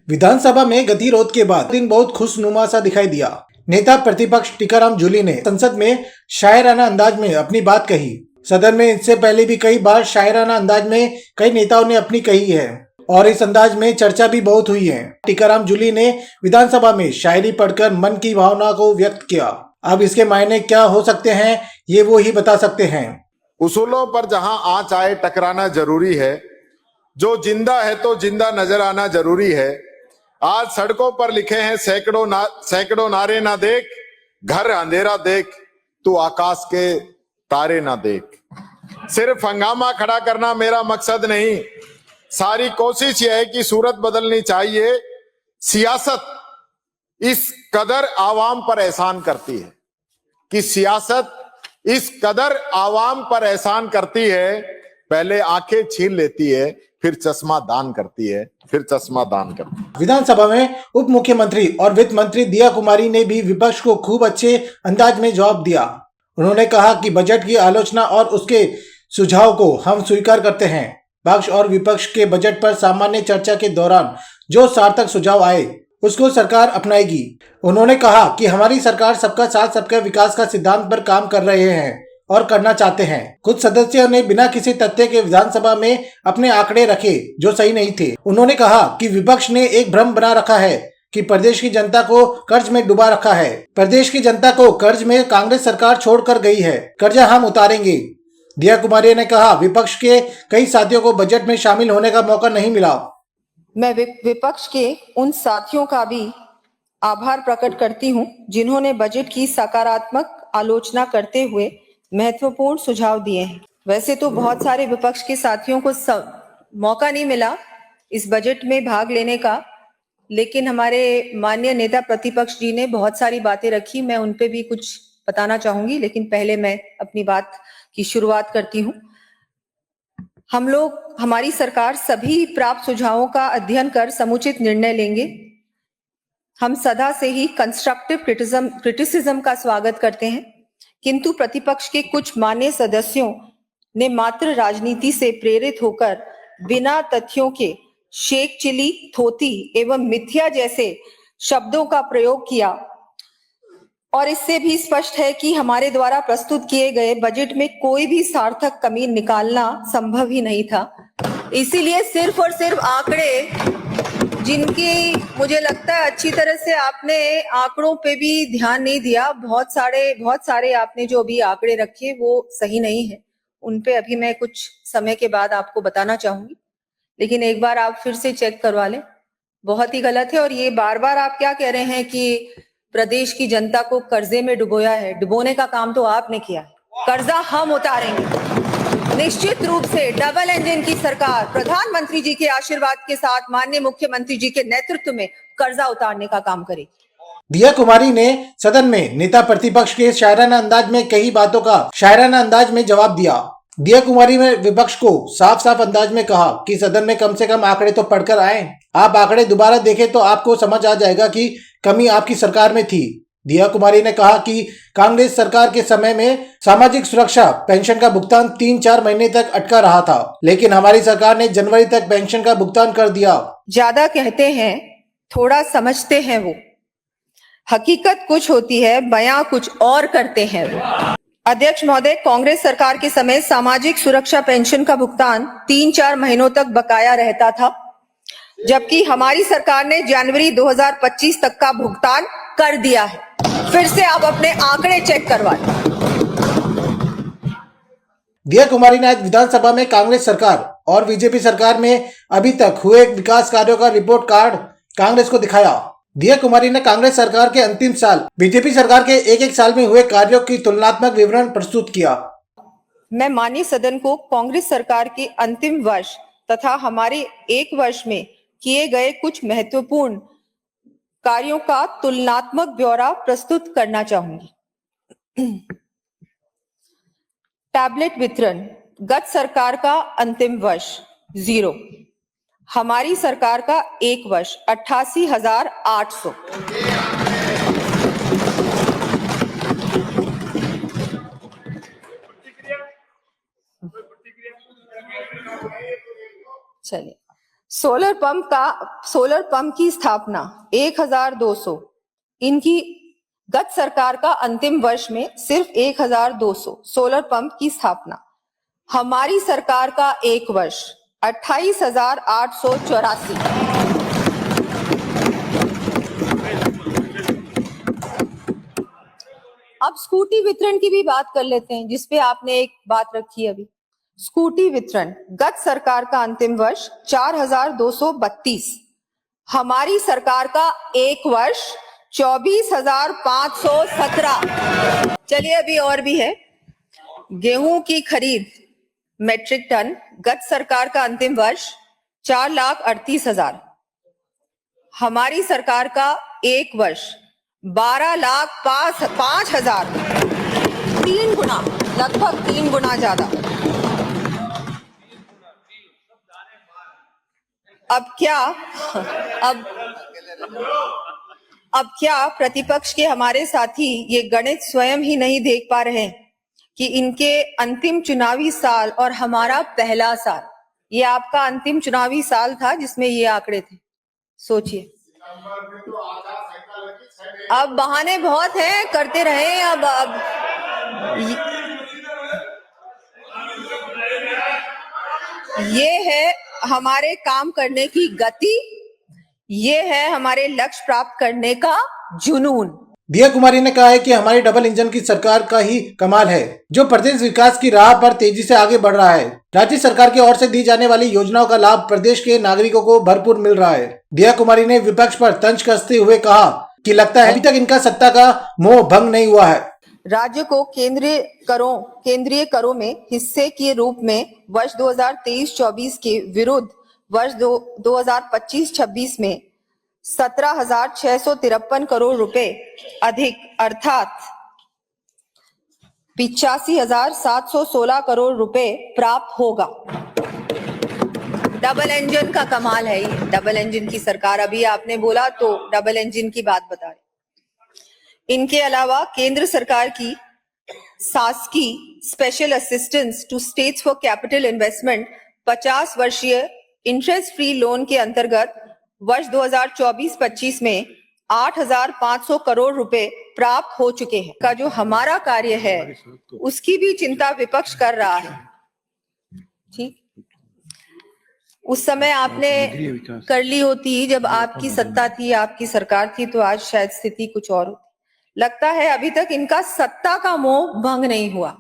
विधानसभा में गतिरोध के बाद दिन बहुत खुशनुमा सा दिखाई दिया। नेता प्रतिपक्ष टीकाराम जूली ने संसद में शायराना अंदाज में अपनी बात कही। सदन में इससे पहले भी कई बार शायराना अंदाज में कई नेताओं ने अपनी कही है और इस अंदाज में चर्चा भी बहुत हुई है। टीकाराम जूली ने विधानसभा में शायरी पढ़कर मन की भावना को व्यक्त किया। अब इसके मायने क्या हो सकते हैं ये वो ही बता सकते हैं। उसूलों पर जहां आंच आए टकराना जरूरी है, जो जिंदा है तो जिंदा नजर आना जरूरी है। आज सड़कों पर लिखे हैं सैकड़ों नारे ना देख, घर अंधेरा देख, तू आकाश के तारे ना देख। सिर्फ हंगामा खड़ा करना मेरा मकसद नहीं, सारी कोशिश यह है कि सूरत बदलनी चाहिए। सियासत इस कदर आवाम पर एहसान करती है कि सियासत इस कदर आवाम पर एहसान करती है, पहले आंखें छीन लेती है, फिर चश्मा दान करती है, फिर चश्मा दान करती है। विधानसभा में उप मुख्यमंत्री और वित्त मंत्री दिया कुमारी ने भी विपक्ष को खूब अच्छे अंदाज में जवाब दिया। उन्होंने कहा कि बजट की आलोचना और उसके सुझाव को हम स्वीकार करते हैं। पक्ष और विपक्ष के बजट पर सामान्य चर्चा के दौरान जो सार्थक सुझाव आए उसको सरकार अपनाएगी। उन्होंने कहा कि हमारी सरकार सबका साथ सबका विकास का सिद्धांत पर काम कर रहे हैं और करना चाहते हैं। कुछ सदस्यों ने बिना किसी तथ्य के विधानसभा में अपने आंकड़े रखे जो सही नहीं थे। उन्होंने कहा कि विपक्ष ने एक भ्रम बना रखा है कि प्रदेश की जनता को कर्ज में डुबा रखा है। प्रदेश की जनता को कर्ज में कांग्रेस सरकार छोड़कर गई है, कर्जा हम उतारेंगे। दिया कुमारी ने कहा विपक्ष के कई साथियों को बजट में शामिल होने का मौका नहीं मिला। मैं विपक्ष के उन साथियों का भी आभार प्रकट करती हूं जिन्होंने बजट की सकारात्मक आलोचना करते हुए महत्वपूर्ण सुझाव दिए हैं। वैसे तो बहुत सारे विपक्ष के साथियों को मौका नहीं मिला इस बजट में भाग लेने का, लेकिन हमारे माननीय नेता प्रतिपक्ष जी ने बहुत सारी बातें रखी। मैं उन पे भी कुछ बताना चाहूंगी, लेकिन पहले मैं अपनी बात की शुरुआत करती हूँ। हमारी सरकार सभी प्राप्त सुझावों का अध्ययन कर समुचित निर्णय लेंगे। हम सदा से ही कंस्ट्रक्टिव क्रिटिसिज्म का स्वागत करते हैं, किंतु प्रतिपक्ष के कुछ मान्य सदस्यों ने मात्र राजनीति से प्रेरित होकर बिना तथ्यों के शेख चिली, थोती एवं मिथ्या जैसे शब्दों का प्रयोग किया और इससे भी स्पष्ट है कि हमारे द्वारा प्रस्तुत किए गए बजट में कोई भी सार्थक कमी निकालना संभव ही नहीं था। इसीलिए सिर्फ और सिर्फ आंकड़े, जिनकी मुझे लगता है अच्छी तरह से आपने आंकड़ों पे भी ध्यान नहीं दिया, बहुत सारे आपने जो भी आंकड़े रखे वो सही नहीं है। उन पे अभी मैं कुछ समय के बाद आपको बताना चाहूंगी, लेकिन एक बार आप फिर से चेक करवा लें, बहुत ही गलत है। और ये बार बार आप क्या कह रहे हैं कि प्रदेश की जनता को कर्जे में डुबोया है। डुबोने का काम तो आपने किया है, कर्जा हम उतारेंगे। निश्चित रूप से डबल इंजन की सरकार प्रधानमंत्री जी के आशीर्वाद के साथ माननीय मुख्यमंत्री जी के नेतृत्व में कर्जा उतारने का काम करेगी। दिया कुमारी ने सदन में नेता प्रतिपक्ष के शायराना अंदाज में कई बातों का शायराना अंदाज में जवाब दिया। दिया कुमारी ने विपक्ष को साफ साफ अंदाज में कहा कि सदन में कम से कम आंकड़े तो पढ़कर आए। आप आंकड़े दोबारा देखें तो आपको समझ आ जाएगा कि कमी आपकी सरकार में थी। दिया कुमारी ने कहा कि कांग्रेस सरकार के समय में सामाजिक सुरक्षा पेंशन का भुगतान 3-4 महीने तक अटका रहा था, लेकिन हमारी सरकार ने जनवरी तक पेंशन का भुगतान कर दिया। ज्यादा कहते हैं, थोड़ा समझते हैं वो। हकीकत कुछ होती है, बयां कुछ और करते हैं वो। अध्यक्ष महोदय, कांग्रेस सरकार के समय सामाजिक सुरक्षा पेंशन का भुगतान 3-4 महीनों तक बकाया रहता था, जबकि हमारी सरकार ने जनवरी 2025 तक का भुगतान कर दिया है। फिर से आप अपने आंकड़े चेक करवा लें। दिया कुमारी ने आज विधानसभा में कांग्रेस सरकार और बीजेपी सरकार में अभी तक हुए विकास कार्यों का रिपोर्ट कार्ड कांग्रेस को दिखाया। दिया कुमारी ने कांग्रेस सरकार के अंतिम साल बीजेपी सरकार के एक साल में हुए कार्यों की तुलनात्मक विवरण प्रस्तुत किया। मैं माननीय सदन को कांग्रेस सरकार के अंतिम वर्ष तथा हमारे 1 वर्ष में किए गए कुछ महत्वपूर्ण कार्यों का तुलनात्मक ब्यौरा प्रस्तुत करना चाहूंगी। टैबलेट वितरण, गत सरकार का अंतिम वर्ष 0, हमारी सरकार का 1 वर्ष 88,800। चलिए, सोलर पंप की स्थापना 1200, इनकी गत सरकार का अंतिम वर्ष में सिर्फ 1200 सोलर पंप की स्थापना। हमारी सरकार का एक वर्ष 28,884। अब स्कूटी वितरण की भी बात कर लेते हैं, जिसपे आपने एक बात रखी अभी। स्कूटी वितरण गत सरकार का अंतिम वर्ष 4,232, हमारी सरकार का एक वर्ष 24,517। चलिए अभी और भी है। गेहूं की खरीद मेट्रिक टन गत सरकार का अंतिम वर्ष 4,38,000, हमारी सरकार का एक वर्ष 12,05,000, 3 गुना, लगभग 3 गुना ज्यादा। अब क्या प्रतिपक्ष के हमारे साथी ये गणित स्वयं ही नहीं देख पा रहे हैं कि इनके अंतिम चुनावी साल और हमारा पहला साल, ये आपका अंतिम चुनावी साल था जिसमें ये आंकड़े थे। सोचिए, अब बहाने बहुत हैं, करते रहे। अब ये है हमारे काम करने की गति, ये है हमारे लक्ष्य प्राप्त करने का जुनून। दिया कुमारी ने कहा है कि हमारी डबल इंजन की सरकार का ही कमाल है, जो प्रदेश विकास की राह पर तेजी से आगे बढ़ रहा है। राज्य सरकार की ओर से दी जाने वाली योजनाओं का लाभ प्रदेश के नागरिकों को भरपूर मिल रहा है। दिया कुमारी ने विपक्ष पर तंज कसते हुए कहा कि लगता है अभी तक इनका सत्ता का मोह भंग नहीं हुआ है। राज्य को केंद्रीय करों में हिस्से के रूप में वर्ष 2023-24 के विरुद्ध वर्ष 2025-26 में 17,653 करोड़ रुपए अधिक, अर्थात 85,716 करोड़ रुपए प्राप्त होगा। डबल इंजन का कमाल है ये, डबल इंजन की सरकार। अभी आपने बोला तो डबल इंजन की बात बता रहे। इनके अलावा केंद्र सरकार की शासकीय special assistance to states for capital investment 50 वर्षीय इंटरेस्ट फ्री लोन के अंतर्गत वर्ष 2024-25 में 8,500 करोड़ रुपए प्राप्त हो चुके हैं। का जो हमारा कार्य है उसकी भी चिंता विपक्ष कर रहा है। ठीक, उस समय आपने कर ली होती जब आपकी सत्ता थी, आपकी सरकार थी, तो आज शायद स्थिति कुछ और होती। लगता है अभी तक इनका सत्ता का मोह भंग नहीं हुआ।